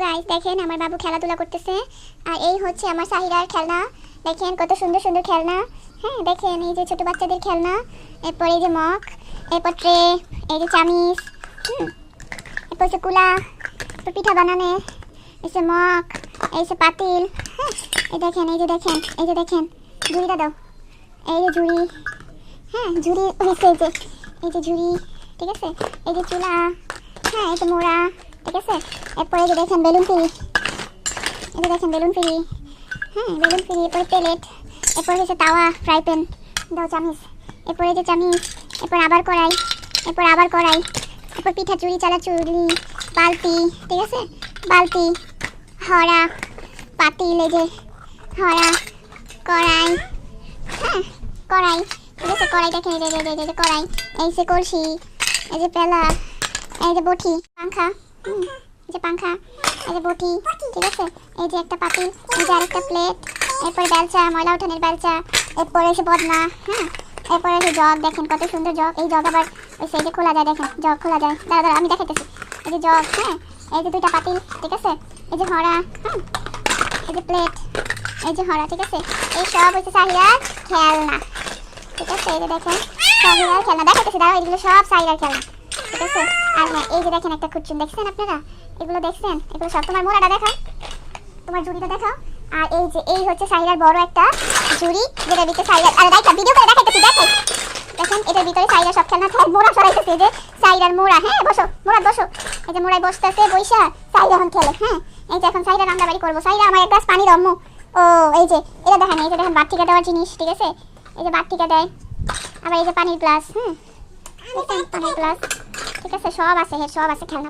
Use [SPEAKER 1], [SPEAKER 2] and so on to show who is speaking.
[SPEAKER 1] Guys দেখেন আমার বাবু খেলাধুলা করতেছে আর এই হচ্ছে আমার সাহিরার খেলনা। দেখেন কত সুন্দর সুন্দর খেলনা। হ্যাঁ দেখেন এই যে ছোট বাচ্চাদের খেলনা, এরপর এই যে মগ, এরপর ট্রে, এই যে চামিচ, এরপর হচ্ছে কুলা, এরপর পিঠা বানানে, এই যে মগ, এই যে পাতিল। হ্যাঁ এই দেখেন এই যে দেখেন এই যে দেখেন ঝুড়িটা দাও, এই যে ঝুড়ি। হ্যাঁ ঝুড়ি হয়েছে এই যে ঝুড়ি, ঠিক আছে। এই যে চুলা, হ্যাঁ এই যে মোড়া, ঠিক আছে। এরপর এই যে দেখেন বেলুন ফ্রি, এই যে দেখেন বেলুন ফ্রি, হ্যাঁ বেলুন ফ্রি। এরপরে প্লেট, এরপর হচ্ছে তাওয়া, ফ্রাই প্যান দাও, চামিচ, এরপর এই যে চামিচ, এরপর আবার কড়াই, এরপর আবার কড়াই, এরপর পিঠা চুরি, চালা চুরি, বালতি, ঠিক আছে। বালতি, হড়া, পাতিল, এই যে হড়া, কড়াই, হ্যাঁ কড়াই, ঠিক আছে। কড়াই দেখেন এই যে কড়াই, এই যে কলসি, এই যে পেলা, এই যে বটি, পাংখা, এই যে পাংখা, এই যে বটি, ঠিক আছে। এই যে একটা পাতিল, এই যে আরেকটা প্লেট, এরপরে বেলচা, ময়লা উঠানের বেলচা, এরপরে এসে বদনা, হ্যাঁ এরপরে এসে জগ, দেখেন কত সুন্দর জগ। এই জগ আবার ওই সাইডে খোলা যায়, দেখেন জগ খোলা যায়। দাঁড়া আমি দেখাইতেছি। এই যে জগ, হ্যাঁ এই যে দুইটা পাতিল, ঠিক আছে। এই যে হড়া, এই যে প্লেট, এই যে হড়া, ঠিক আছে। এই সব হচ্ছে সাহিরার খেলনা, ঠিক আছে। এই যে দেখেন সাহিরার খেলনা দেখাইতেছি, দাঁড়াও এগুলো সব সাহিরার খেলনা, ঠিক আছে। আর হ্যাঁ এই যে দেখেন একটা খুচুন, দেখছেন আপনারা? এগুলো দেখছেন? এগুলো সব তোমার মোড়াটা দেখাও, তোমার ঝুড়িটা দেখাও। আর এই যে এই হচ্ছে সাহিরার বড় একটা ঝুড়ি, যেটা ভিতরে সাহিরার, আরে দেখা ভিডিও করে দেখাইতেছি, দেখাই দেখেন এটার ভিতরে সাহিরার সব খেলনা থাকে। মোড়া সরাইতেছে, এই যে সাহিরার মোড়া, হ্যাঁ বসো মোড়া বসো, এই যে মোড়ায় বসতেছে বৈশা সাহিরা এখন খেলে। হ্যাঁ এই যে এখন সাহিরা রান্না বাড়ি করবো। সাহিরা আমার এক গ্লাস পানি দাও আম্মু। ও এই যে এটা দেখেন, এই যে দেখেন বাটিকা দেওয়ার জিনিস, ঠিক আছে। এই যে বাটিকা দেয়, আবার এই যে পানির গ্লাস, পানির গ্লাস, ঠিক আছে। সব আছে, সব আছে খেলনা।